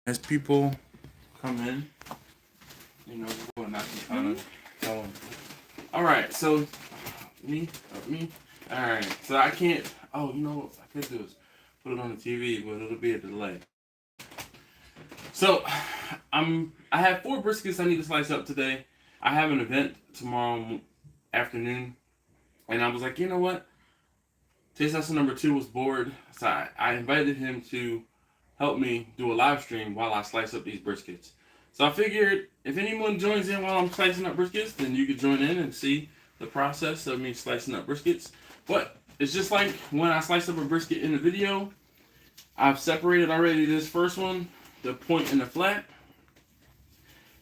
as people come in, you know, we're not kind of tell them. All right, so me. All right, so I can't. Oh, you know what I could do is put it on the TV, but it'll be a delay. So I have 4 briskets I need to slice up today. I have an event tomorrow afternoon, and I was like, you know what? Taste Tester number 2 was bored, so I invited him to help me do a live stream while I slice up these briskets. So I figured if anyone joins in while I'm slicing up briskets, then you could join in and see the process of me slicing up briskets. But it's just like when I slice up a brisket in the video, I've separated already this first one, the point and the flat,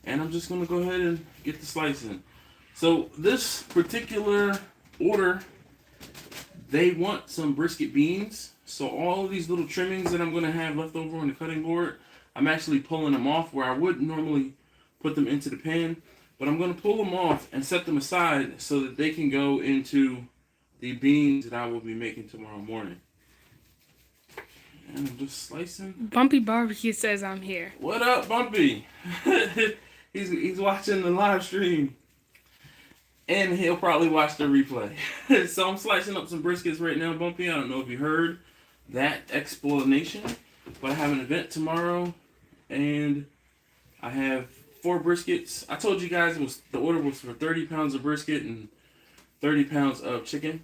and I'm just going to go ahead and get the slicing. So this particular order, they want some brisket beans. So all of these little trimmings that I'm going to have left over on the cutting board, I'm actually pulling them off where I would normally put them into the pan. But I'm going to pull them off and set them aside so that they can go into the beans that I will be making tomorrow morning. And I'm just slicing. Bumpy Barbecue says I'm here. What up, Bumpy? he's watching the live stream. And he'll probably watch the replay. So I'm slicing up some briskets right now, Bumpy. I don't know if you heard that explanation, but I have an event tomorrow, and I have 4 briskets. I told you guys the order was for 30 pounds of brisket and 30 pounds of chicken.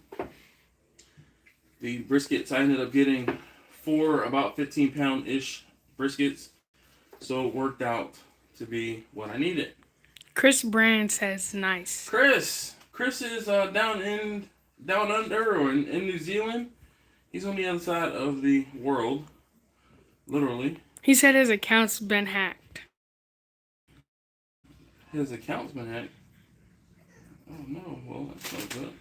The briskets, I ended up getting 4 about 15-pound-ish briskets, so it worked out to be what I needed. Chris Brand says nice. Chris is down under or in New Zealand. He's on the other side of the world, literally. He said his account's been hacked. His account's been hacked? Oh no, well that's not good.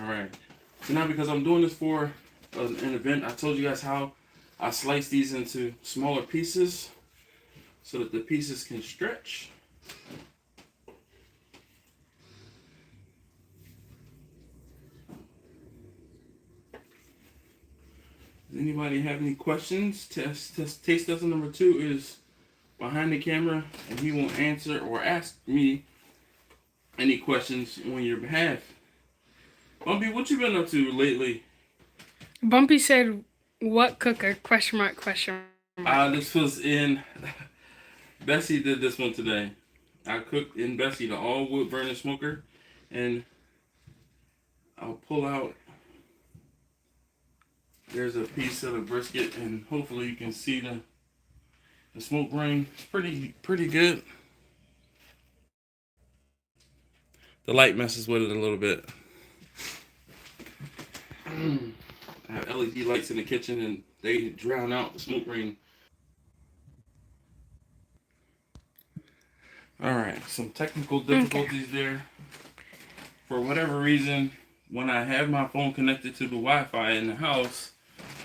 Alright, so now because I'm doing this for an event, I told you guys how I slice these into smaller pieces so that the pieces can stretch. Does anybody have any questions? Taste Tester number 2 is behind the camera, and he will answer or ask me any questions on your behalf. Bumpy, what you been up to lately? Bumpy said, what cooker? Question mark, question mark. This was in... Bessie did this one today. I cooked in Bessie, the all-wood burning smoker, and I'll pull out... There's a piece of the brisket, and hopefully you can see the smoke ring. It's pretty good. The light messes with it a little bit. I have LED lights in the kitchen, and they drown out the smoke ring. Alright, some technical difficulties there. For whatever reason, when I have my phone connected to the Wi-Fi in the house,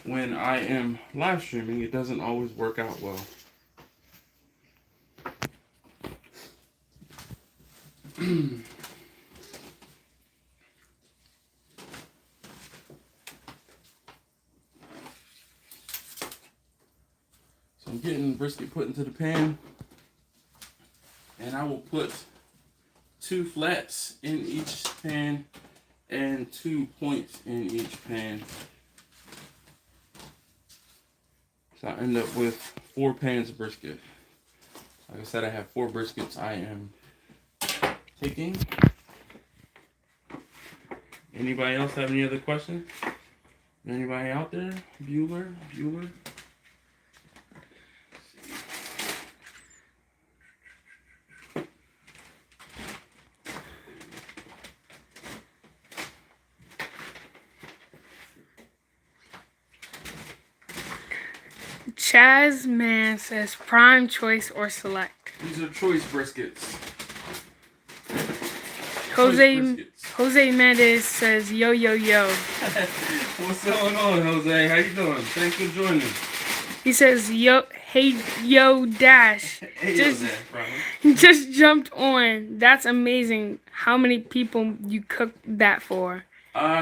when I am live streaming, it doesn't always work out well. So I'm getting brisket put into the pan, and I will put 2 flats in each pan and 2 points in each pan. So I end up with 4 pans of brisket. Like I said, I have 4 briskets I am taking. Anybody else have any other questions? Anybody out there? Bueller? Chaz Man says prime, choice, or select. These are choice briskets. Jose Mendez says yo yo yo. What's going on, Jose? How you doing? Thanks for joining. He says yo, hey yo Dash. Hey, just jumped on. That's amazing. How many people you cooked that for?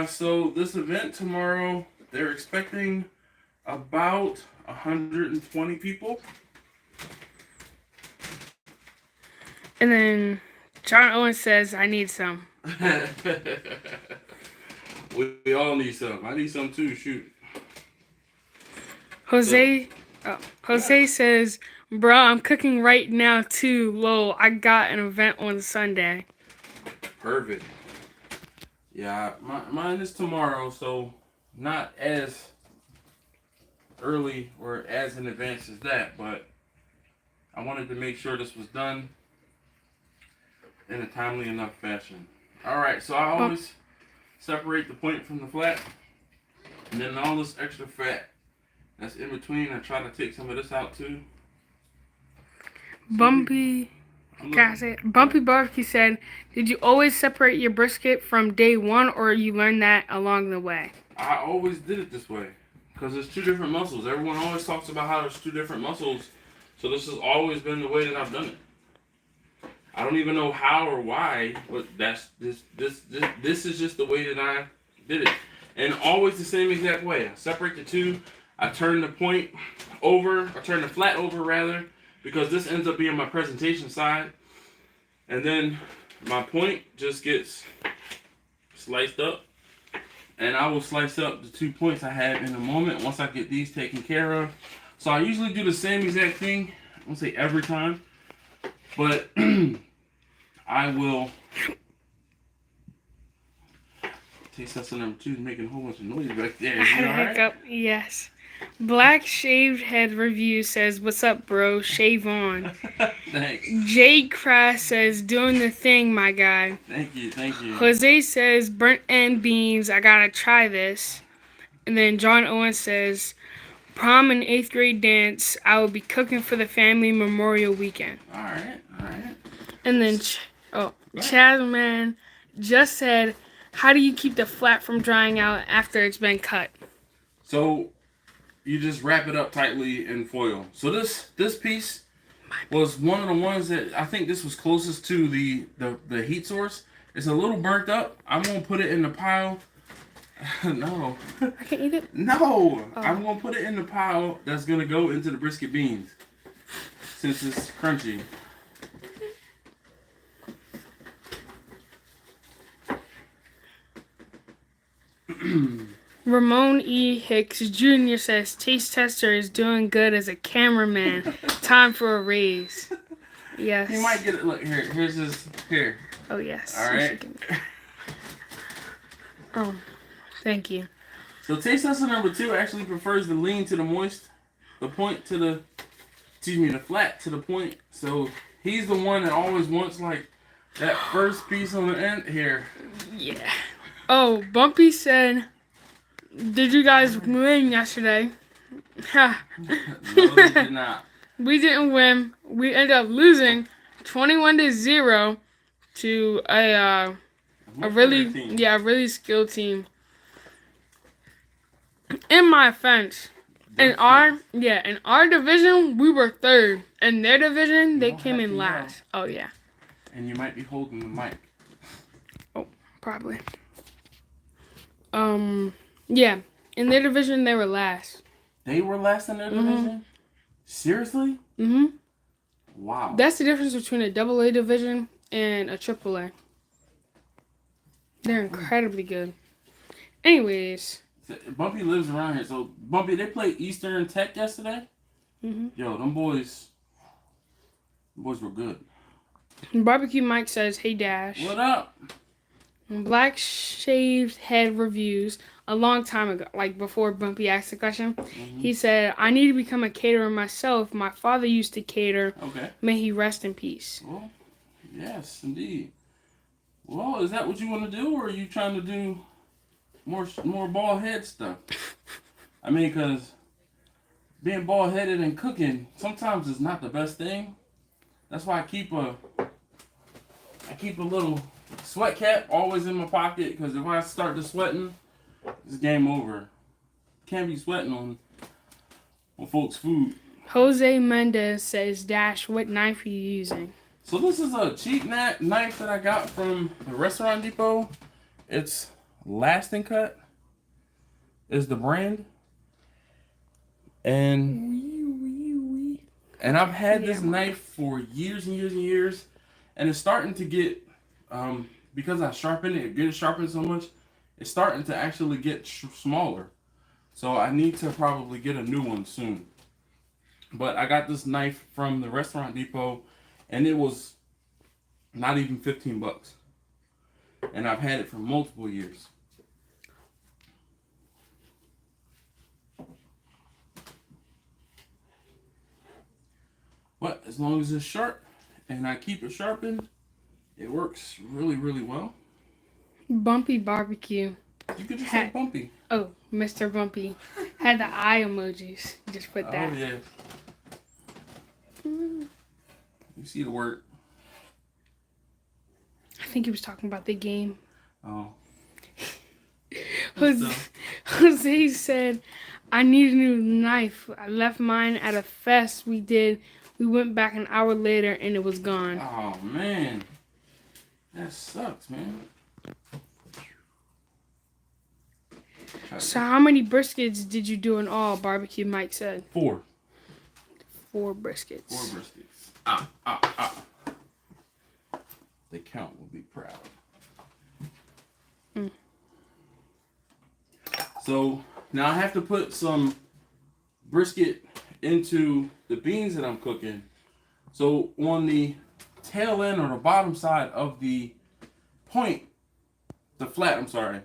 So this event tomorrow, they're expecting about 120 people. And then John Owen says, I need some. We all need some. I need some too, shoot. Jose says, bro, I'm cooking right now too. Lol, I got an event on Sunday. Perfect. Yeah, mine is tomorrow, so not as early or as in advance as that, but I wanted to make sure this was done in a timely enough fashion. Alright, so I always separate the point from the flat, and then all this extra fat that's in between, I try to take some of this out too. Bumpy Barbecue said, did you always separate your brisket from day one, or you learned that along the way? I always did it this way, because there's two different muscles. Everyone always talks about how there's two different muscles, so this has always been the way that I've done it. I don't even know how or why, but this is just the way that I did it. And always the same exact way. I separate the two. I turn the point over, I turn the flat over rather, because this ends up being my presentation side. And then my point just gets sliced up. And I will slice up the 2 points I have in a moment once I get these taken care of. So I usually do the same exact thing. I won't say every time, but I will. Taste tester number 2 is making a whole bunch of noise back there. I had a hiccup, yes. Black Shaved Head Review says, what's up, bro? Shave on. Thanks. Jay Crass says, doing the thing, my guy. Thank you. Jose says, burnt end beans, I gotta try this. And then John Owen says, prom and 8th grade dance, I will be cooking for the family Memorial weekend. Alright. And then, Chazman just said, how do you keep the flat from drying out after it's been cut? So, you just wrap it up tightly in foil. So this piece was one of the ones that I think this was closest to the heat source. It's a little burnt up. I'm gonna put it in the pile. No. I can eat it? No. Oh. I'm gonna put it in the pile that's gonna go into the brisket beans. Since it's crunchy. Ramon E. Hicks Jr. says, taste tester is doing good as a cameraman. Time for a raise. Yes. You might get it. Look, here's his, here. Oh, yes. Alright. Oh, thank you. So taste tester number 2 actually prefers the lean to the moist. The point to the, the flat to the point. So he's the one that always wants like that first piece on the end here. Yeah. Oh, Bumpy said, did you guys win yesterday? No, they did not. We didn't win. We ended up losing 21-0 to a really skilled team. In my offense, in our division we were 3rd. In their division they came in last. Oh yeah. And you might be holding the mic. Oh, probably. Yeah. In their division they were last. They were last in their division? Seriously? Mm-hmm. Wow. That's the difference between a AA division and a AAA. They're incredibly good. Anyways. Bumpy lives around here. So, Bumpy, they played Eastern Tech yesterday? Mm-hmm. Yo, them boys were good. Barbecue Mike says, hey, Dash. What up? Black Shaved Head Reviews, a long time ago, like before Bumpy asked the question, he said, I need to become a caterer myself. My father used to cater. Okay. May he rest in peace. Well, yes, indeed. Well, is that what you want to do, or are you trying to do more bald head stuff? I mean, because being bald headed and cooking sometimes is not the best thing. That's why I keep a little sweat cap always in my pocket, because if I start to sweating, it's game over. Can't be sweating on folks' food. Jose Mendez says, Dash, what knife are you using? So this is a cheap knife that I got from the Restaurant Depot. It's Lasting Cut. is the brand. And I've had this knife for years and years and years, and it's starting to get, because I sharpen it, get it sharpened so much, it's starting to actually get smaller. So I need to probably get a new one soon. But I got this knife from the Restaurant Depot, and it was not even 15 bucks. And I've had it for multiple years. But as long as it's sharp and I keep it sharpened, it works really, really well. Bumpy Barbecue. You could just say Bumpy. Oh, Mr. Bumpy. Had the eye emojis. Just put that. Oh, yeah. You see the word. I think he was talking about the game. Oh. Jose said, I need a new knife. I left mine at a fest we did. We went back an hour later and it was gone. Oh, man. That sucks, man. So how many briskets did you do in all? Barbecue Mike said. 4. 4 briskets. 4 briskets. The count will be proud. So now I have to put some brisket into the beans that I'm cooking. So on the tail end or the bottom side of the point, the flat, I'm sorry,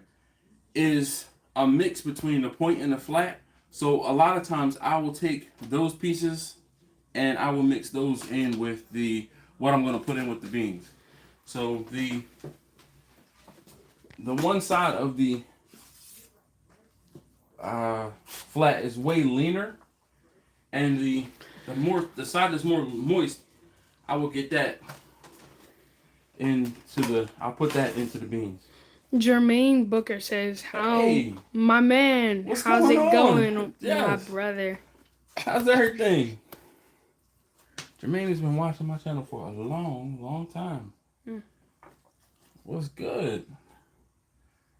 is a mix between the point and the flat. So a lot of times I will take those pieces and I will mix those in with what I'm going to put in with the beans. So the one side of the flat is way leaner, and the side that's more moist, I will get that I'll put that into the beans. Jermaine Booker says, Hey, my man, how's it going, yes. my brother? How's everything? Jermaine has been watching my channel for a long, long time. What's good?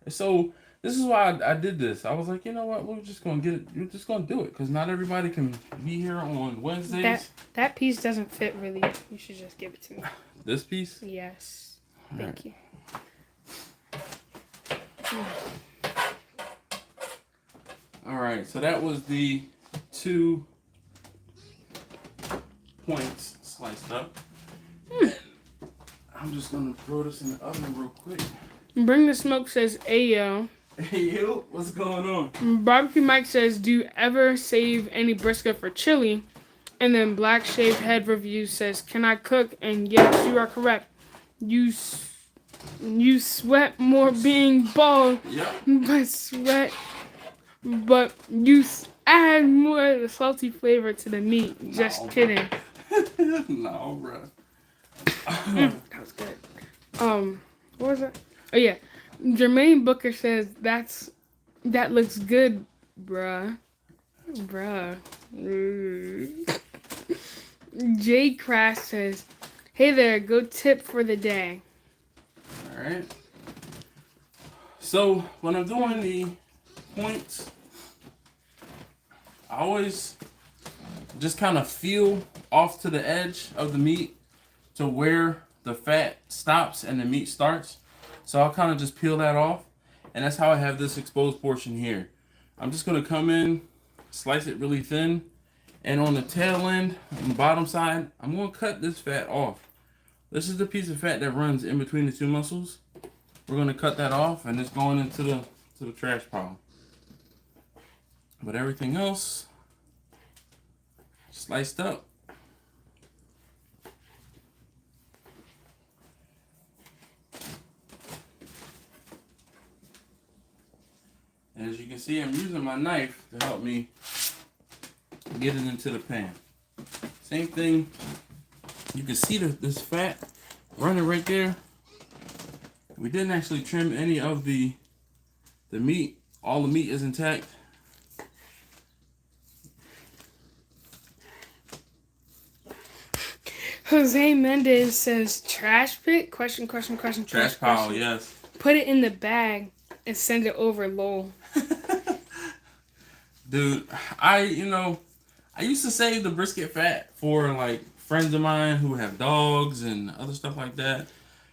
So this is why I did this. I was like, you know what? We're just gonna get it. We're just gonna do it because not everybody can be here on Wednesdays. That piece doesn't fit really. You should just give it to me. This piece? Yes. Thank you. All right. So that was the 2 points sliced up. I'm just gonna throw this in the oven real quick. Bring the Smoke says, Ayo. Hey, yo, what's going on? Barbecue Mike says, do you ever save any brisket for chili? And then Black Shaved Head Review says, can I cook? And yes, you are correct. You sweat more being bald, Yep. but you add more of the salty flavor to the meat. Just kidding. No, bro. That was good. What was it? Oh yeah, Jermaine Booker says that looks good, bruh. Jay Crash says, hey there, go tip for the day. All right. So when I'm doing the points, I always just kind of feel off to the edge of the meat to where the fat stops and the meat starts. So I'll kind of just peel that off, and that's how I have this exposed portion here. I'm just going to come in, slice it really thin, and on the tail end, on the bottom side, I'm going to cut this fat off. This is the piece of fat that runs in between the 2 muscles. We're going to cut that off, and it's going into the trash pile. But everything else, sliced up. And as you can see, I'm using my knife to help me get it into the pan. Same thing. You can see this fat running right there. We didn't actually trim any of the meat. All the meat is intact. Jose Mendez says, trash pit? Question. Trash pile, yes. Put it in the bag and send it over, lol. Dude, I used to save the brisket fat for like friends of mine who have dogs and other stuff like that.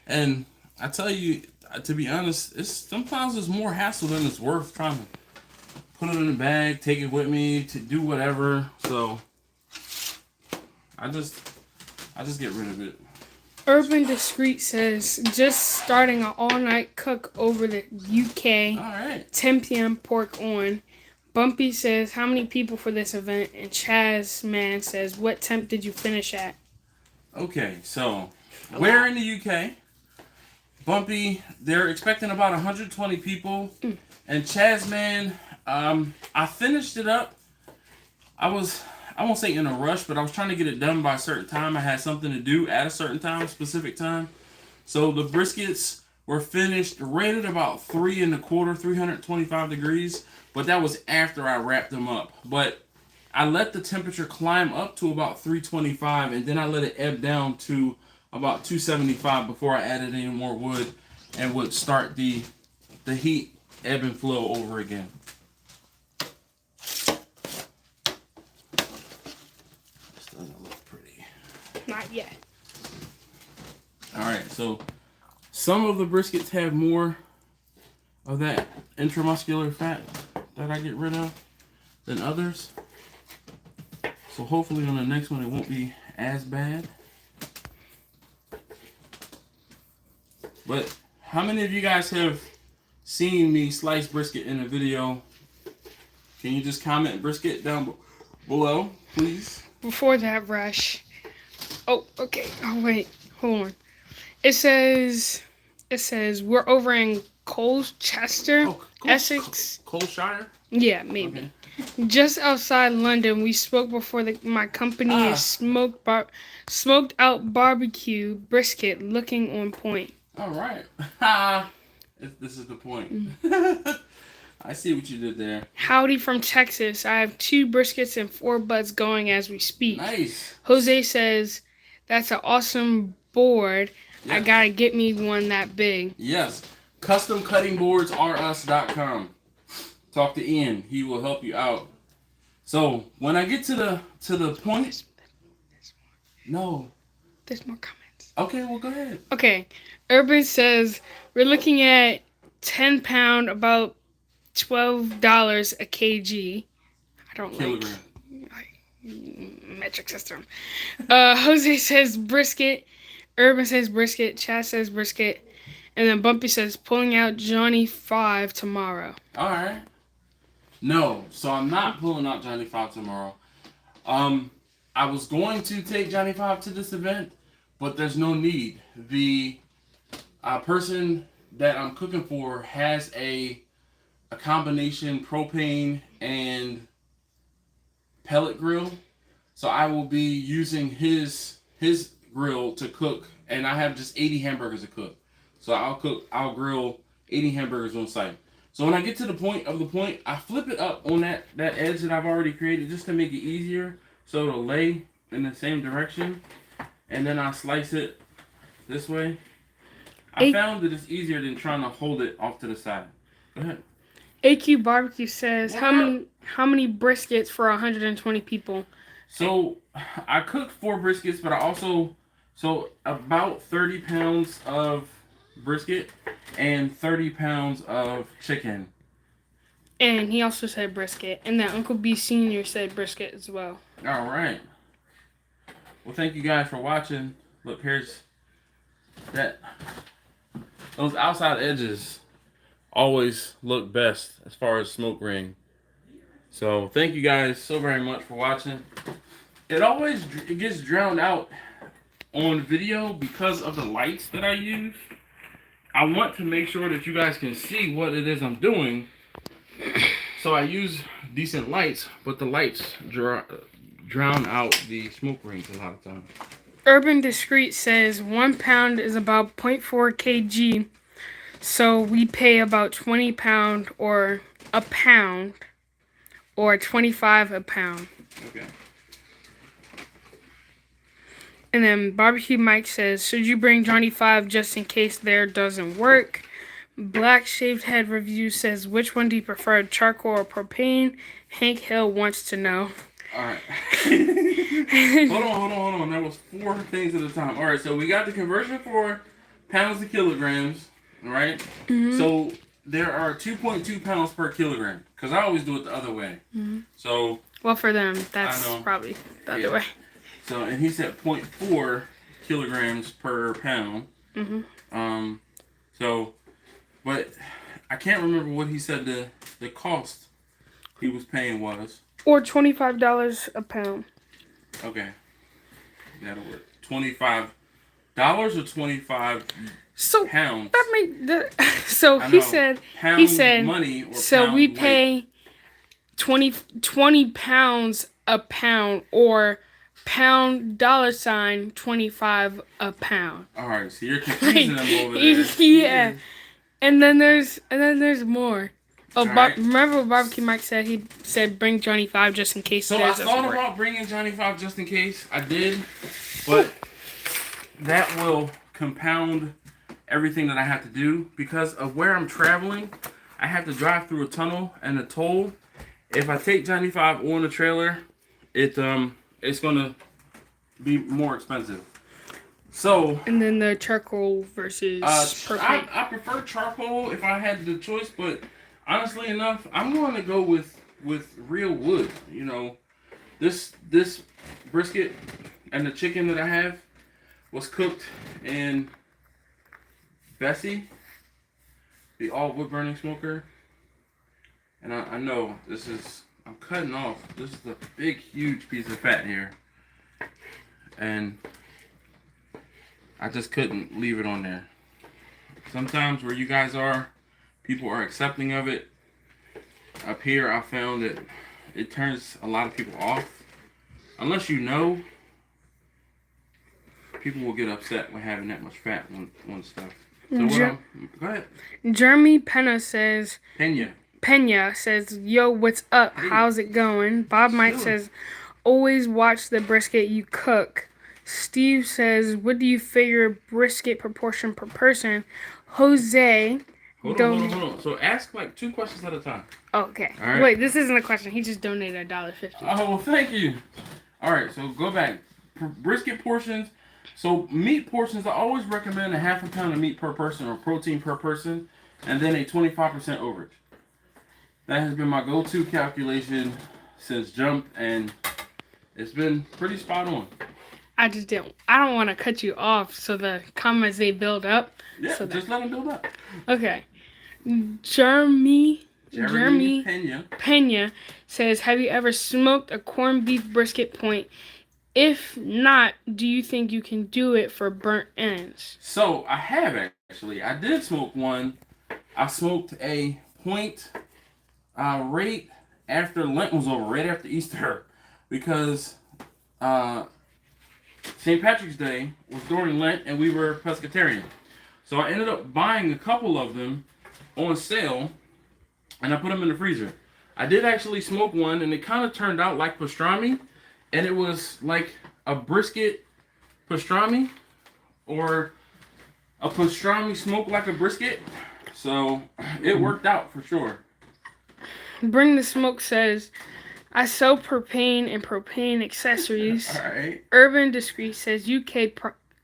And I tell you, to be honest, sometimes it's more hassle than it's worth trying to put it in a bag, take it with me to do whatever. So I just get rid of it. Urban Discreet says, just starting an all-night cook over the UK. All right. 10 p.m. pork on. Bumpy says, how many people for this event? And Chaz Man says, what temp did you finish at? Okay, so we're in the UK. Bumpy, they're expecting about 120 people. And Chaz Man, I finished it up. I won't say in a rush, but I was trying to get it done by a certain time. I had something to do at a certain time, specific time. So the briskets were finished right at about 325 degrees. But that was after I wrapped them up. But I let the temperature climb up to about 325, and then I let it ebb down to about 275 before I added any more wood and would start the heat ebb and flow over again. This doesn't look pretty. Not yet. Alright, so some of the briskets have more of that intramuscular fat that I get rid of than others. So hopefully on the next one it won't be as bad. But how many of you guys have seen me slice brisket in a video? Can you just comment brisket down below, please? Before that rush. Oh, okay. Oh, wait. Hold on. It says we're over in Colchester, Essex. Colshire? Yeah, maybe. Okay. Just outside London. We spoke before my company is smoked out barbecue brisket looking on point. All right. This is the point. I see what you did there. Howdy from Texas. I have 2 briskets and 4 butts going as we speak. Nice. Jose says, that's an awesome board. Yes. I gotta get me one that big. Yes. CustomCuttingBoardsRUs.com. Talk to Ian. He will help you out. So when I get to the point. There's no. There's more comments. Okay, well go ahead. Okay. Urban says we're looking at 10-pound, about $12 a kg. I don't Kilogram. like metric system. Jose says brisket. Urban says brisket. Chad says brisket. And then Bumpy says pulling out Johnny 5 tomorrow. All right. No, so I'm not pulling out Johnny 5 tomorrow. I was going to take Johnny 5 to this event, but there's no need. The person that I'm cooking for has a combination propane and pellet grill, so I will be using his grill to cook, and I have just 80 hamburgers to cook. So I'll grill 80 hamburgers on site. So when I get to the point, I flip it up on that edge that I've already created just to make it easier, so it'll lay in the same direction, and then I slice it this way. I found that it's easier than trying to hold it off to the side. Go ahead. AQ Barbecue says, how many briskets for 120 people? So I cooked 4 briskets, but I also about 30 pounds of brisket and 30 pounds of chicken. And he also said brisket. And then Uncle B Sr. said brisket as well. All right. Well, thank you guys for watching. Look, here's that. Those outside edges always look best as far as smoke ring. So thank you guys so very much for watching. It gets drowned out on video because of the lights that I use. I want to make sure that you guys can see what it is I'm doing. So I use decent lights, but the lights drown out the smoke rings a lot of times. Urban Discreet says 1 pound is about 0.4 kg. So we pay about 20 pound or a pound or 25 a pound. Okay. And then Barbecue Mike says, should you bring Johnny 5 just in case there doesn't work? Black Shaved Head Review says, which one do you prefer, charcoal or propane? Hank Hill wants to know. Alright. hold on. That was 4 things at a time. Alright, so we got the conversion for pounds to kilograms, right? Mm-hmm. So there are 2.2 pounds per kilogram. Because I always do it the other way. Mm-hmm. So. Well, for them, that's probably the other way. So, and he said 0.4 kilograms per pound. Mm-hmm. So, but I can't remember what he said the cost he was paying was. Or $25 a pound. Okay. That'll work. $25 or 25 pounds? That make the so he said money or so we weight. pay 20 pounds a pound or pound $25 a pound. All right, so you're confusing them over there. Yeah. And then there's more. Oh, right. Remember what Barbecue Mike said? He said bring Johnny 5 just in case. So I thought about bringing Johnny 5 just in case. I did, but that will compound everything that I have to do because of where I'm traveling. I have to drive through a tunnel and a toll. If I take Johnny 5 on the trailer, it's gonna be more expensive. So. And then the charcoal versus propane. I prefer charcoal if I had the choice, but. Honestly enough, I'm going to go with real wood. You know, this brisket and the chicken that I have was cooked in Bessie, the all wood burning smoker. And I know I'm cutting off. This is a big, huge piece of fat here. And I just couldn't leave it on there. Sometimes where you guys are, people are accepting of it. Up here, I found that it turns a lot of people off. Unless you know, people will get upset with having that much fat on stuff. So go ahead. Jeremy Pena says. Pena says, yo, what's up? How's it going? Bob Mike says, always watch the brisket you cook. Steve says, what do you figure brisket proportion per person? Jose. Hold on. So ask like 2 questions at a time. Okay. All right. Wait, this isn't a question. He just donated $1.50. Oh, well, thank you. All right, so go back. Brisket portions. So meat portions, I always recommend a half a pound of meat per person or protein per person, and then a 25% overage. That has been my go-to calculation since jump, and it's been pretty spot on. I don't want to cut you off so the comments, they build up. Yeah, so just let them build up. Okay. Jeremy Pena says, have you ever smoked a corned beef brisket point? If not, do you think you can do it for burnt ends? So, I have actually. I did smoke one. I smoked a point right after Lent was over, right after Easter. Because St. Patrick's Day was during Lent and we were pescatarian. So I ended up buying a couple of them on sale and I put them in the freezer. I did actually smoke one and it kind of turned out like pastrami, and it was like a brisket pastrami or a pastrami smoked like a brisket. So it worked out for sure. Bring the Smoke says, I sell propane and propane accessories. All right. Urban Discreet says UK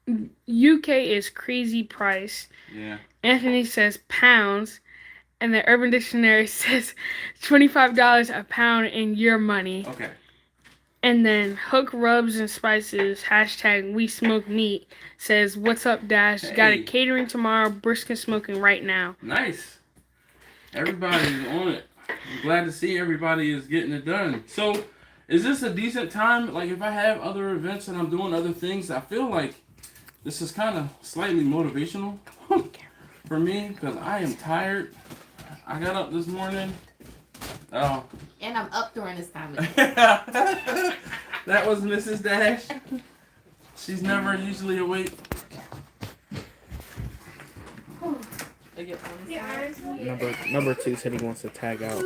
is crazy price. Yeah. Anthony says pounds. And the Urban Dictionary says $25 a pound in your money. Okay. And then Hook Rubs and Spices, hashtag we smoke meat, says, what's up, Dash? Hey. Got a catering tomorrow, brisket smoking right now. Nice. Everybody's on it. I'm glad to see everybody is getting it done. So, is this a decent time? Like, if I have other events and I'm doing other things, I feel like this is kind of slightly motivational for me because I am tired. I got up this morning. Oh. And I'm up during this time. That was Mrs. Dash. She's never usually awake. Number 2 said he wants to tag out.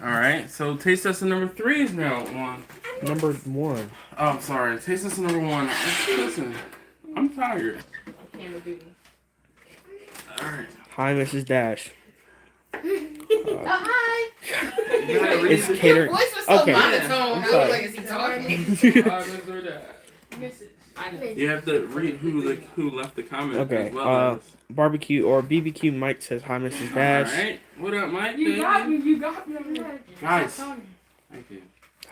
Alright, so taste test number 3 is now on. Number 1. Oh, I'm sorry. Taste test number 1. Listen, I'm tired. Alright. Hi, Mrs. Dash. Hi. You gotta read It's it. catering. Your voice was so Okay. monotone. I'm I was sorry. like, is he talking? Mrs. You have to read who left the comment Okay. as well as. Barbecue or BBQ Mike says hi, Mrs. Dash. All right. What up, Mike? You baby? got me. You got me. Guys. Stop talking. Thank you.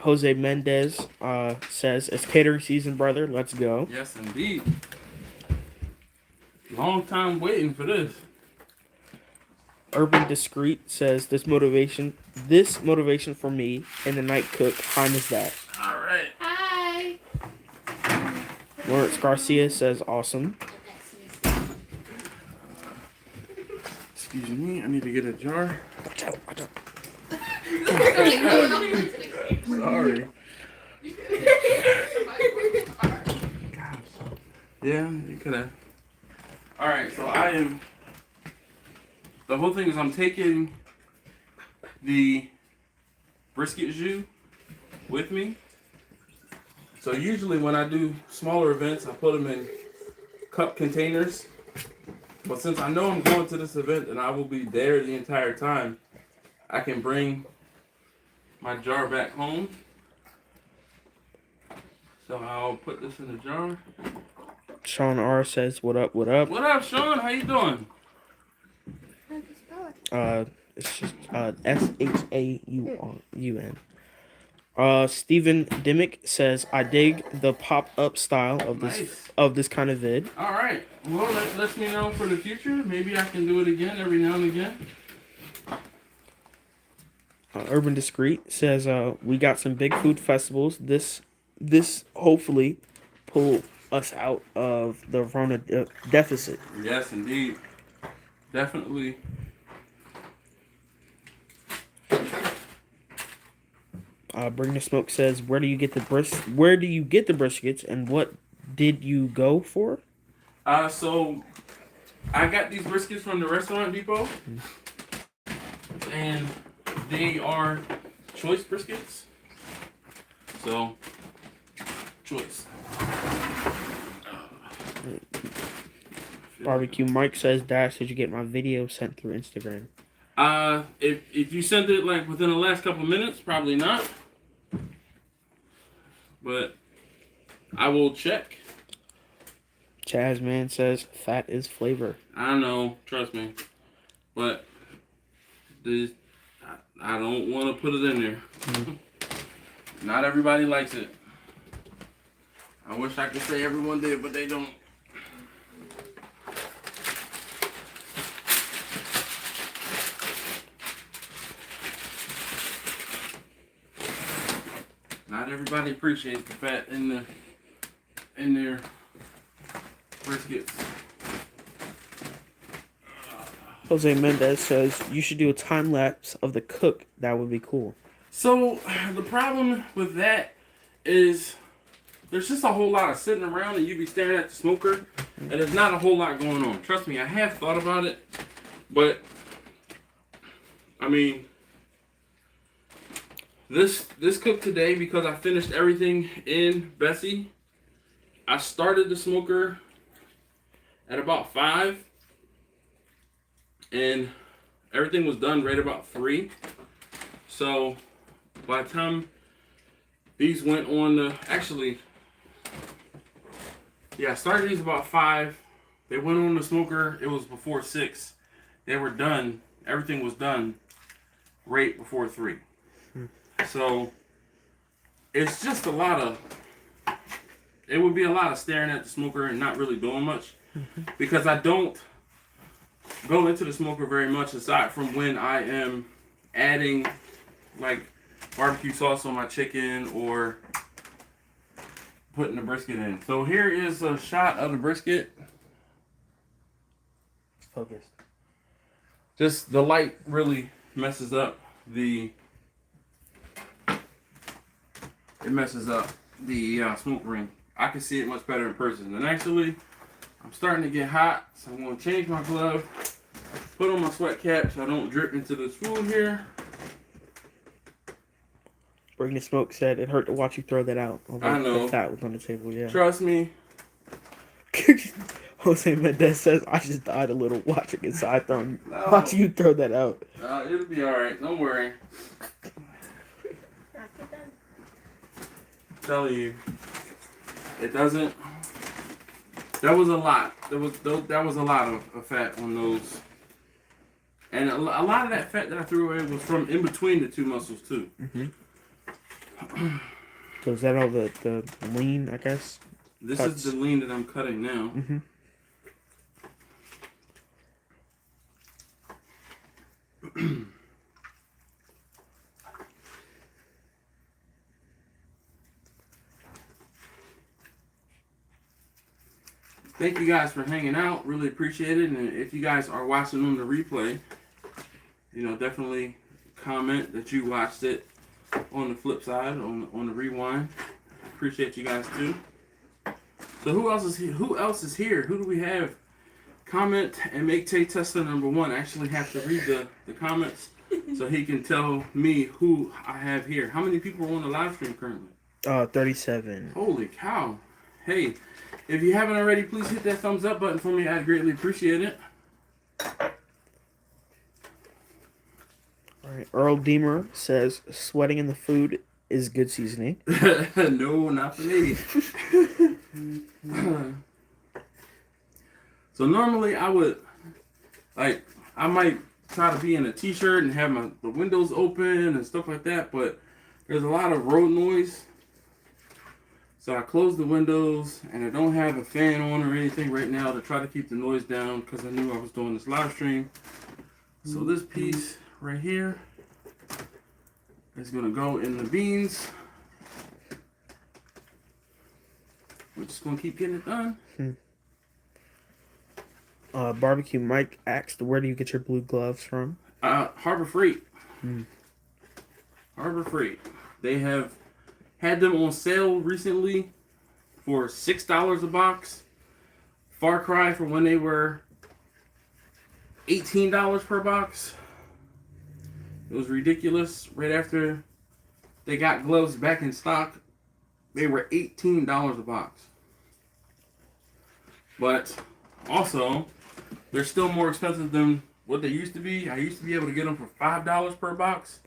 Jose Mendez says it's catering season, brother. Let's go. Yes, indeed. Long time waiting for this. Urban Discreet says this motivation for me and the night cook. Hi, Miss Dash. All right. Hi. Lawrence Garcia says awesome. Excuse me. I need to get a jar. Sorry. Yeah, you could have. All right. So I am. The whole thing is I'm taking the brisket jus with me. So usually when I do smaller events, I put them in cup containers. But since I know I'm going to this event and I will be there the entire time, I can bring my jar back home. So I'll put this in a jar. Sean R says what up, what up. What up, Sean? How you doing? It's just SHAUN. Stephen Dimmick says I dig the pop-up style of this kind of vid. All right. Well, that lets me know for the future. Maybe I can do it again every now and again. Urban Discreet says we got some big food festivals. This hopefully pull us out of the Rona deficit. Yes, indeed. Definitely. Bring the Smoke says where do you get the briskets and what did you go for? So I got these briskets from the Restaurant Depot, and they are choice briskets. So, choice. Barbecue Mike says Dash, did you get my video sent through Instagram? If you sent it like within the last couple minutes, probably not. But I will check. Chazman says fat is flavor. I know, trust me. But I don't want to put it in there. Mm-hmm. Not everybody likes it. I wish I could say everyone did, but they don't. Not everybody appreciates the fat in their briskets. Jose Mendez says you should do a time lapse of the cook. That would be cool. So the problem with that is there's just a whole lot of sitting around and you be staring at the smoker and there's not a whole lot going on. Trust me, I have thought about it, but I mean, this cooked today because I finished everything in Bessie. I started the smoker at about 5 and everything was done right about 3. So by the time these went on the, actually, yeah, I started these about 5. They went on the smoker, it was before 6. They were done, everything was done right before 3. So it's just a lot of, it would be a lot of staring at the smoker and not really doing much because I don't go into the smoker very much aside from when I am adding like barbecue sauce on my chicken or putting the brisket in. So here is a shot of the brisket. Focused. Just the light really messes up the smoke ring. I can see it much better in person. And actually, I'm starting to get hot, so I'm going to change my glove, put on my sweat cap so I don't drip into this food here. Bring the Smoke said it hurt to watch you throw that out. I know. The fat was on the table, yeah. Trust me. Jose Mendez says, I just died a little watching No. watching you throw that out. It'll be alright. Don't worry. Tell you, it doesn't. That was a lot. That was a lot of fat on those, and a lot of that fat that I threw away was from in between the two muscles too. Mm-hmm. So is that all the lean, I guess? This Cuts. is the lean that I'm cutting now. Mm-hmm. Thank you guys for hanging out. Really appreciate it. And if you guys are watching on the replay, definitely comment that you watched it on the flip side, on the rewind. Appreciate you guys too. So who else is here? Who do we have? Comment and make Tay Tester number 1 actually have to read the comments so he can tell me who I have here. How many people are on the live stream currently? 37. Holy cow. Hey, if you haven't already, please hit that thumbs up button for me. I'd greatly appreciate it. All right. Earl Deemer says, sweating in the food is good seasoning. No, not for me. So normally I might try to be in a t-shirt and have the windows open and stuff like that, but there's a lot of road noise. So I closed the windows and I don't have a fan on or anything right now to try to keep the noise down because I knew I was doing this live stream. So this piece right here is going to go in the beans. We're just going to keep getting it done. Barbecue Mike asked, where do you get your blue gloves from? Harbor Freight. Harbor Freight. They have had them on sale recently for $6 a box. Far cry from when they were $18 per box. It was ridiculous. Right after they got gloves back in stock, they were $18 a box. But also, they're still more expensive than what they used to be. I used to be able to get them for $5 per box.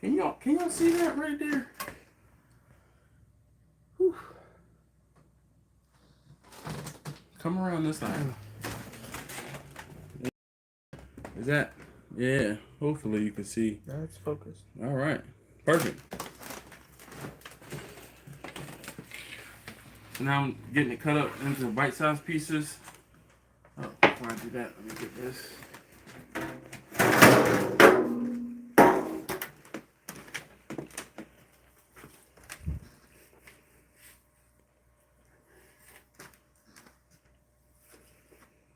Can y'all see that right there? Whew. Come around this side. Is that? Yeah. Hopefully you can see. That's focused. All right. Perfect. So now I'm getting it cut up into bite-sized pieces. Oh, before I do that, let me get this.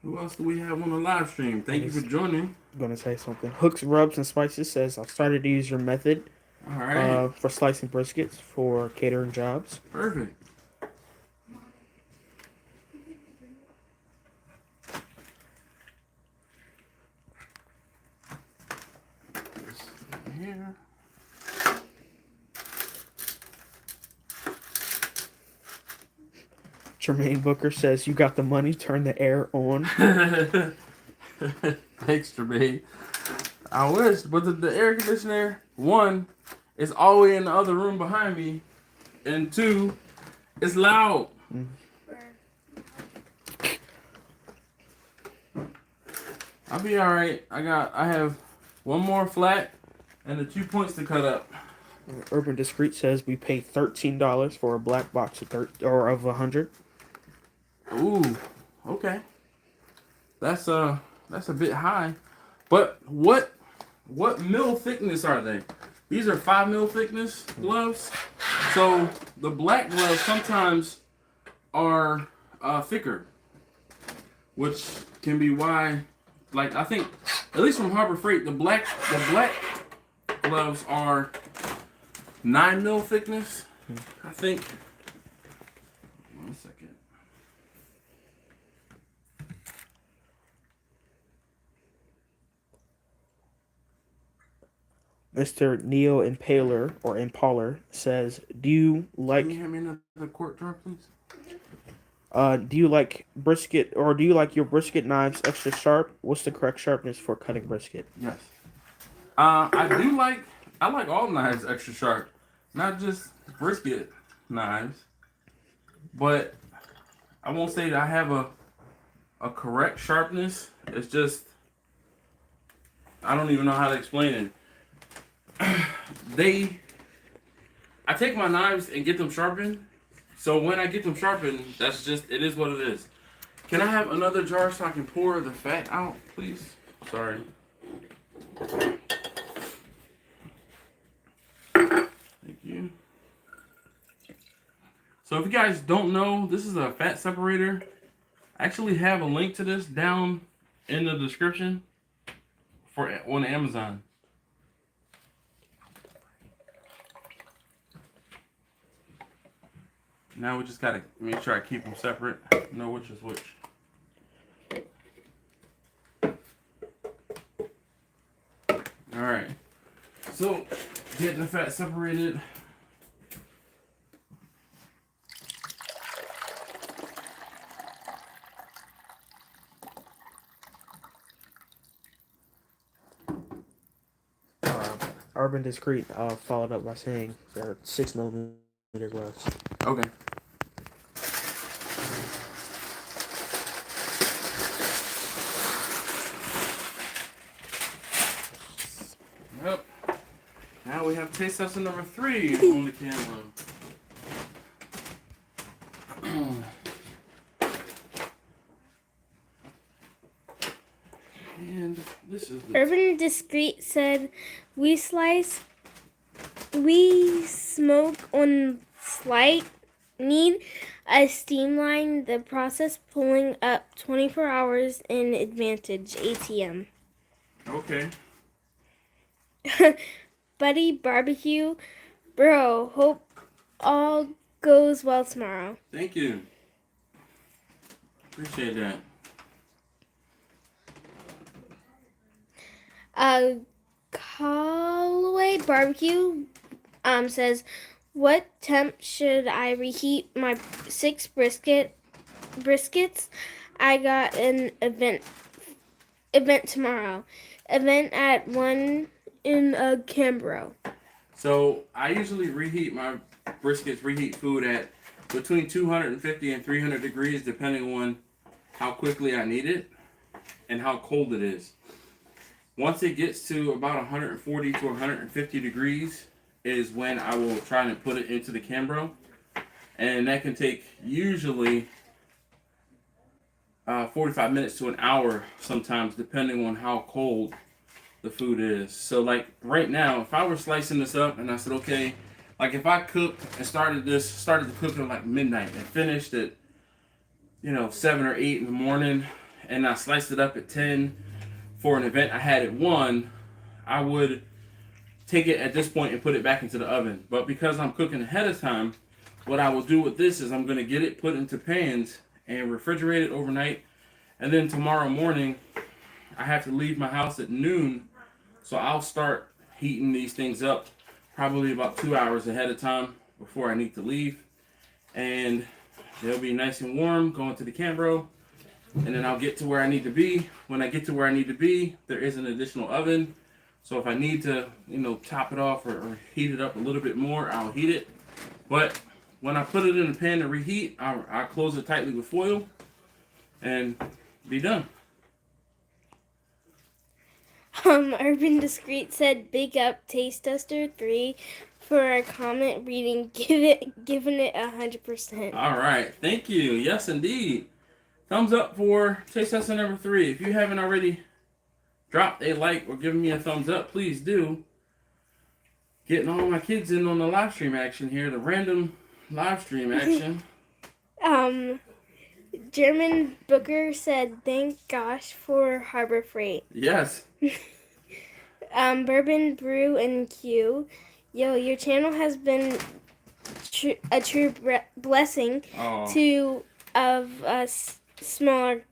Who else do we have on the live stream? Thank you for joining. I'm going to say something. Hooks, Rubs, and Spices says, I've started to use your method All right. for slicing briskets for catering jobs. Perfect. Here. Jermaine Booker says, you got the money, turn the air on. Thanks, Jermaine. I wish, but the air conditioner, 1, is all the way in the other room behind me, and 2, it's loud. I'll be all right. I have 1 more flat and the 2 points to cut up. Urban Discreet says, we pay $13 for a black box of 100. Ooh, okay. That's a bit high. But what mil thickness are they? These are 5 mil thickness gloves. So the black gloves sometimes are thicker, which can be why. Like, I think, at least from Harbor Freight, the black gloves are 9 mil thickness. I think. 1 second. Mr. Neo Impaler or Impaler says, do you like... Can you hand me another quart jar, please? Do you like brisket, or do you like your brisket knives extra sharp? What's the correct sharpness for cutting brisket? Yes. I like all knives extra sharp, not just brisket knives, but I won't say that I have a correct sharpness. It's just I don't even know how to explain it. I take my knives and get them sharpened. So when I get them sharpened, that's just it is what it is. Can I have another jar so I can pour the fat out, please? Sorry. Thank you. So if you guys don't know, this is a fat separator. I actually have a link to this down in the description on Amazon. Now we just gotta make sure I keep them separate. Know which is which. All right. So getting the fat separated. Urban Discreet followed up by saying they're 6mm gloves. Okay. Yep. Now we have taste tester number 3 on the camera. And this is the Urban Discreet said, we smoke on slight, need a steam line, the process pulling up 24 hours in advantage, ATM. okay. Buddy Barbecue, bro, hope all goes well tomorrow. Thank you. Appreciate that. Callaway Barbecue says, what temp should I reheat my 6 briskets? I got an event tomorrow. Event at 1 in Cambro. So I usually reheat my reheat food at between 250 and 300 degrees, depending on how quickly I need it and how cold it is. Once it gets to about 140 to 150 degrees is when I will try and put it into the Cambro. And that can take usually 45 minutes to an hour sometimes, depending on how cold the food is. So like right now, if I were slicing this up and I said, okay, like if I cooked and started to cook at like midnight and finished at 7 or 8 in the morning, and I sliced it up at 10 for an event I had at 1, I would take it at this point and put it back into the oven. But because I'm cooking ahead of time, what I will do with this is I'm going to get it put into pans and refrigerate it overnight. And then tomorrow morning, I have to leave my house at noon. So I'll start heating these things up probably about 2 hours ahead of time before I need to leave. And they'll be nice and warm going to the Cambro. And then I'll get to where I need to be. When I get to where I need to be, there is an additional oven. So if I need to, top it off or heat it up a little bit more, I'll heat it. But when I put it in the pan to reheat, I'll close it tightly with foil and be done. Urban Discreet said, big up Taste Tester 3 for a comment reading, giving it 100%. All right. Thank you. Yes, indeed. Thumbs up for Taste Tester number 3. If you haven't already dropped a like or given me a thumbs up, please do. Getting all my kids in on the live stream action here, the random live stream action. German Booker said, thank gosh for Harbor Freight. Yes. Bourbon Brew and Q. Yo, your channel has been a true blessing to of us smaller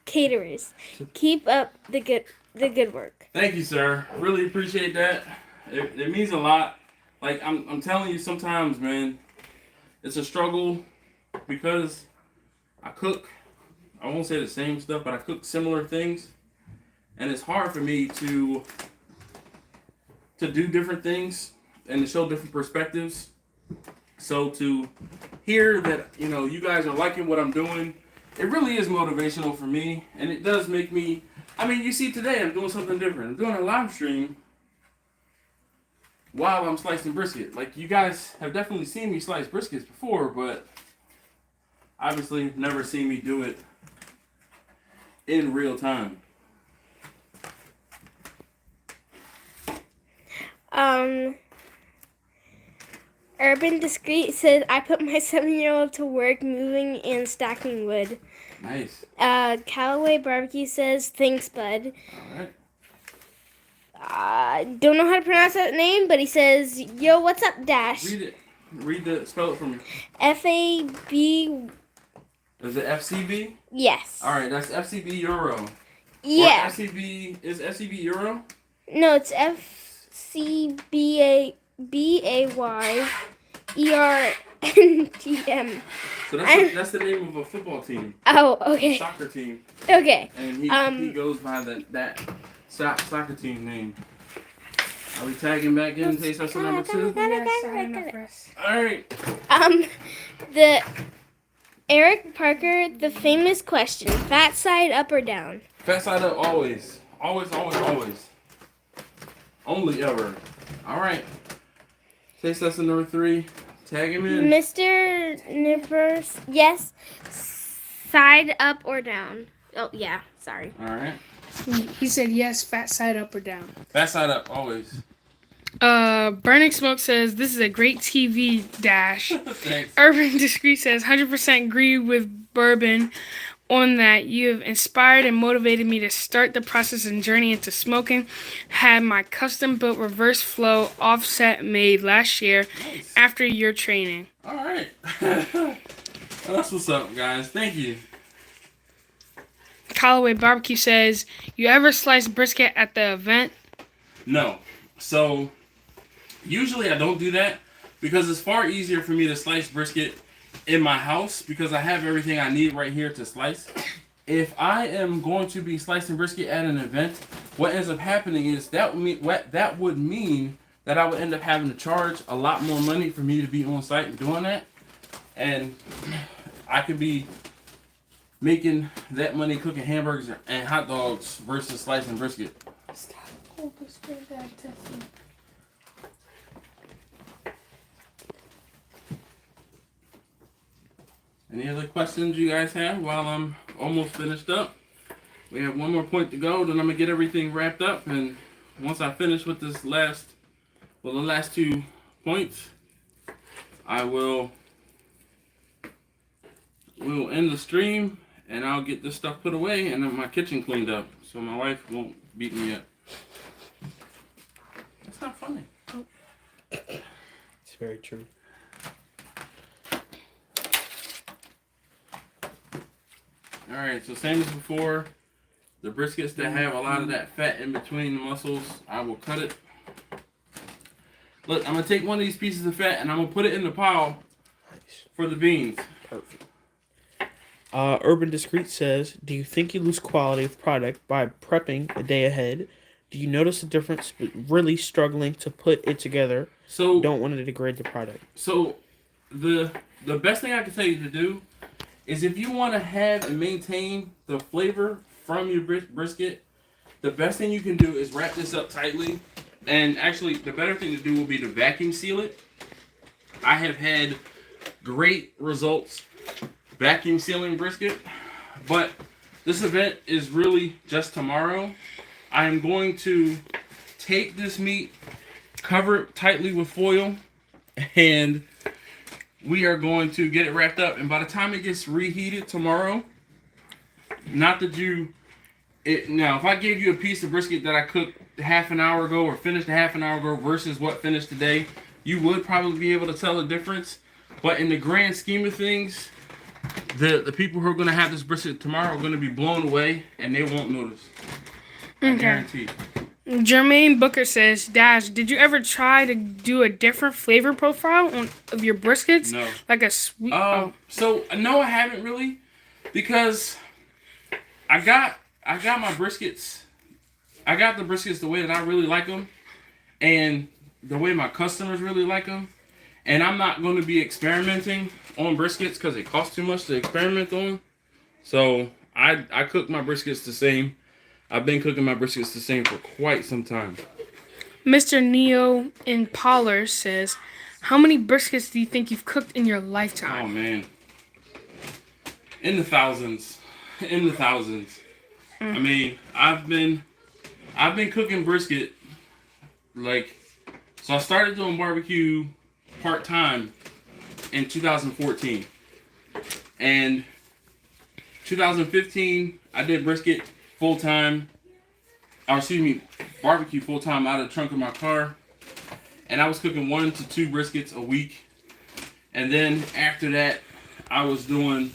caterers. Keep up the good work. Thank you, sir. Really appreciate that. It means a lot. Like I'm telling you, sometimes, man, it's a struggle because I cook, I won't say the same stuff, but I cook similar things. And it's hard for me to do different things and to show different perspectives. So to hear that, you guys are liking what I'm doing, it really is motivational for me. And it does make me, you see today I'm doing something different. I'm doing a live stream while I'm slicing brisket. Like, you guys have definitely seen me slice briskets before, but obviously never seen me do it in real time. Urban Discreet says, I put my 7-year-old to work moving and stacking wood. Nice. Callaway Barbecue says, thanks, bud. Alright. Don't know how to pronounce that name, but he says, yo, what's up, Dash? Spell it for me. F-A-B... Is it FCB? Yes. Alright, that's FCB Euro. Yeah. Or FCB, is FCB Euro? No, it's FCBAYERNTM. So that's the name of a football team. Oh, okay. Soccer team. Okay. And he goes by that soccer team name. Are we tagging back in taste tester number 2? Alright. The Eric Parker, the famous question, fat side up or down? Fat side up always. Always, always, always. Only ever. Alright. Taste tester number 3. Tag him in. Mr. Nippers, yes. Side up or down? Oh, yeah. Sorry. Alright. He said yes, fat side up or down. Fat side up, always. Burning Smoke says, this is a great TV, Dash. Thanks. Urban Discreet says, 100% agree with Bourbon on that. You have inspired and motivated me to start the process and journey into smoking. Had my custom built reverse flow offset made last year after your training. Alright. Well, that's what's up, guys. Thank you. Callaway Barbecue says, you ever slice brisket at the event? No. So, usually I don't do that because it's far easier for me to slice brisket in my house because I have everything I need right here to slice. If I am going to be slicing brisket at an event, what ends up happening is that would mean that I would end up having to charge a lot more money for me to be on site and doing that. And I could be making that money cooking hamburgers and hot dogs versus slicing brisket. Any other questions you guys have while I'm almost finished up? We have one more point to go, then I'm going to get everything wrapped up. And once I finish with this the last 2 points, we'll end the stream and I'll get this stuff put away and then my kitchen cleaned up so my wife won't beat me up. That's not funny. It's very true. Alright, so same as before, the briskets that have a lot of that fat in between the muscles, I will cut it. Look, I'm going to take one of these pieces of fat and I'm going to put it in the pile for the beans. Perfect. Urban Discreet says, do you think you lose quality of product by prepping a day ahead? Do you notice the difference with really struggling to put it together? So don't want to degrade the product. So the best thing I can tell you to do is if you want to have and maintain the flavor from your brisket, the best thing you can do is wrap this up tightly. And actually, the better thing to do will be to vacuum seal it. I have had great results vacuum sealing brisket, but this event is really just tomorrow. I am going to take this meat, cover it tightly with foil, and we are going to get it wrapped up. And by the time it gets reheated tomorrow, now if I gave you a piece of brisket that I cooked half an hour ago or finished a half an hour ago versus what finished today, you would probably be able to tell the difference. But in the grand scheme of things, the people who are going to have this brisket tomorrow are going to be blown away and they won't notice. I guarantee. Jermaine Booker says, Dash, did you ever try to do a different flavor profile of your briskets? No. Like a sweet... So, no, I haven't really. Because I got my briskets. I got the briskets the way that I really like them, and the way my customers really like them. And I'm not going to be experimenting on briskets because it costs too much to experiment on. So I cook my briskets the same. I've been cooking my briskets the same for quite some time. Mr. Neo in Pollard says, how many briskets do you think you've cooked in your lifetime? Oh man, in the thousands, in the thousands. I mean, I've been cooking brisket so I started doing barbecue part-time in 2014, and 2015 I did brisket full-time, barbecue full-time out of the trunk of my car, and I was cooking 1 to 2 briskets a week. And then after that I was doing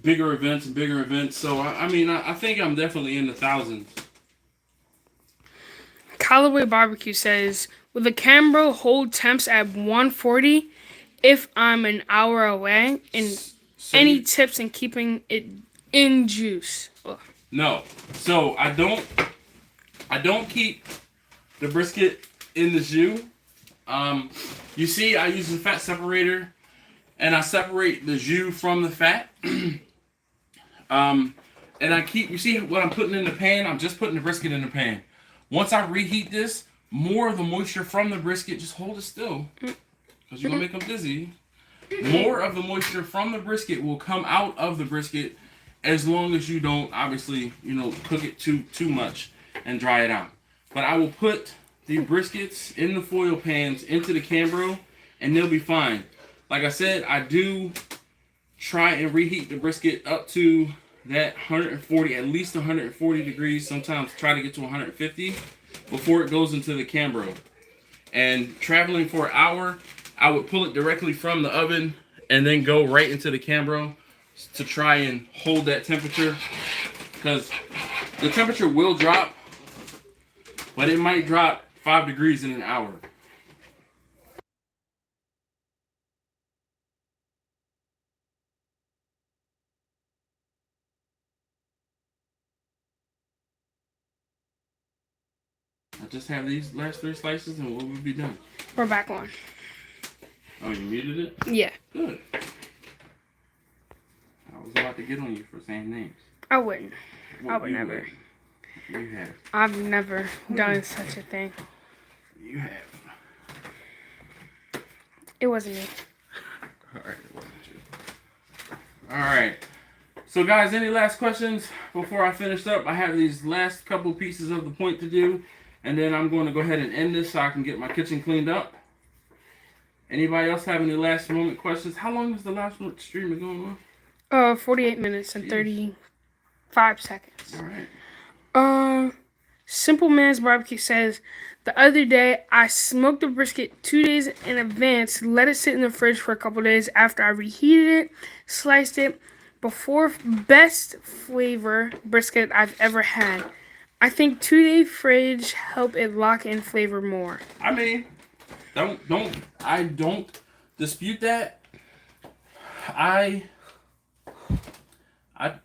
bigger events and bigger events. So I think I'm definitely in the thousands. Callaway Barbecue says, will the Cambro hold temps at 140 if I'm an hour away? And any tips in keeping it in juice? Ugh. No. So I don't keep the brisket in the jus. You see, I use the fat separator, and I separate the jus from the fat. And you see what I'm putting in the pan? I'm just putting the brisket in the pan. Once I reheat this, more of the moisture from the brisket, just hold it still, because you're going to make them dizzy. More of the moisture from the brisket will come out of the brisket, as long as you don't, obviously, cook it too much and dry it out. But I will put the briskets in the foil pans into the Cambro, and they'll be fine. Like I said, I do try and reheat the brisket up to that 140, at least 140 degrees. Sometimes try to get to 150 before it goes into the Cambro. And traveling for an hour, I would pull it directly from the oven and then go right into the Cambro to try and hold that temperature, because the temperature will drop, but it might drop 5 degrees in an hour. I just have these last 3 slices and we'll be done. We're back on. Oh, you muted it? Yeah. Good. I was about to get on you for saying names. I wouldn't. Well, I would never. You have. I've never done such a thing. You have. It wasn't me. Alright, it wasn't you. Alright. So guys, any last questions before I finish up? I have these last couple pieces of the point to do, and then I'm going to go ahead and end this so I can get my kitchen cleaned up. Anybody else have any last moment questions? How long is the last stream been going on? 48 minutes and 35 seconds. Alright. Simple Man's Barbecue says, the other day I smoked the brisket 2 days in advance, let it sit in the fridge for a couple days after I reheated it, sliced it. Best flavor brisket I've ever had. I think 2-day fridge help it lock in flavor more. I mean, I don't dispute that. I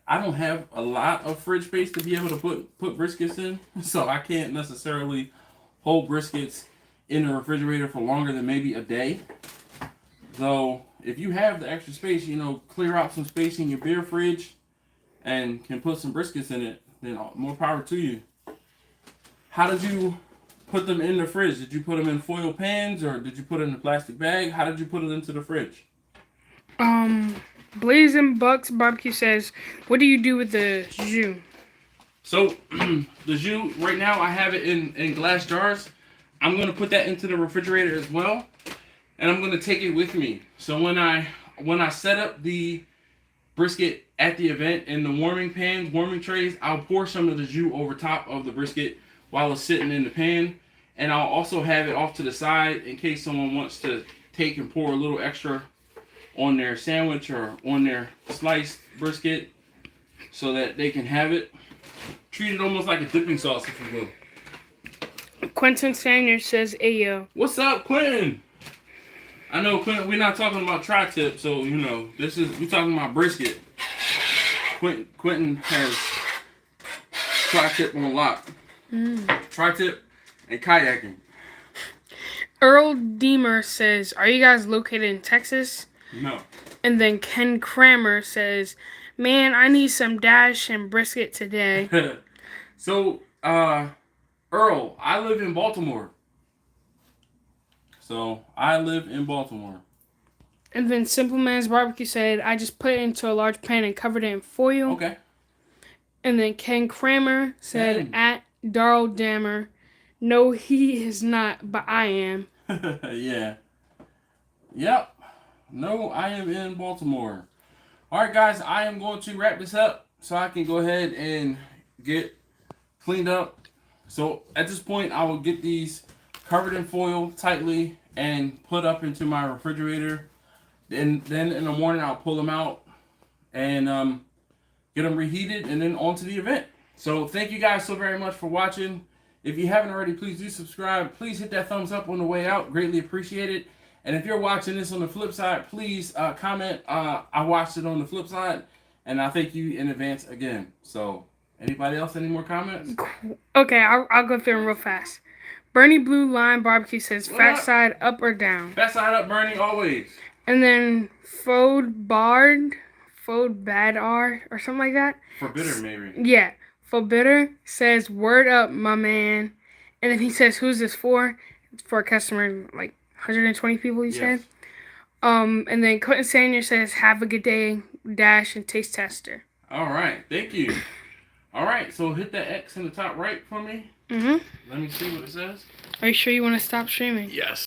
don't have a lot of fridge space to be able to put briskets in, so I can't necessarily hold briskets in the refrigerator for longer than maybe a day. So if you have the extra space, clear out some space in your beer fridge and can put some briskets in it, then more power to you. How did you put them in the fridge? Did you put them in foil pans, or did you put it in a plastic bag? How did you put it into the fridge? Blazing Bucks Barbecue says, what do you do with the jus? So the jus, right now I have it in glass jars. I'm going to put that into the refrigerator as well, and I'm going to take it with me. So when I set up the brisket at the event in the warming trays, I'll pour some of the jus over top of the brisket while it's sitting in the pan, and I'll also have it off to the side in case someone wants to take and pour a little extra on their sandwich or on their sliced brisket so that they can have it. Treat it almost like a dipping sauce, if you will. Quentin Sanders says, Ayo. What's up, Quentin? I know we're not talking about tri-tip, so you know we're talking about brisket. Quentin has tri-tip on lock. Tri-tip and kayaking. Earl Deemer says, "Are you guys located in Texas?" No. And then Ken Kramer says, "Man, I need some dash and brisket today." So, Earl, I live in Baltimore. And then Simple Man's Barbecue said, "I just put it into a large pan and covered it in foil." Okay. And then Ken Kramer said, Ken. "At Darl Dammer, no, he is not, but I am." Yeah. Yep. No, I am in Baltimore. All right, guys, I am going to wrap this up so I can go ahead and get cleaned up. So at this point, I will get these covered in foil tightly and put up into my refrigerator. Then in the morning, I'll pull them out and get them reheated and then on to the event. So thank you guys so very much for watching. If you haven't already, please do subscribe. Please hit that thumbs up on the way out. Greatly appreciate it. And if you're watching this on the flip side, please comment. I watched it on the flip side, and I thank you in advance again. So, anybody else, any more comments? Okay, I'll go through them real fast. Bernie Blue Line Barbecue says, What "Fat up? side up or down?" Fat side up, Bernie, always. And then Fode Bad R or something like that. For bitter, maybe. Yeah, Bitter says, "Word up, my man." And then he says, "Who's this for?" It's for a customer, like 120 people, he said. And then Clinton Sanders says, "Have a good day, dash and taste tester." All right, thank you. All right, so hit that X in the top right for me. Let me see what it says. Are you sure you want to stop streaming? Yes.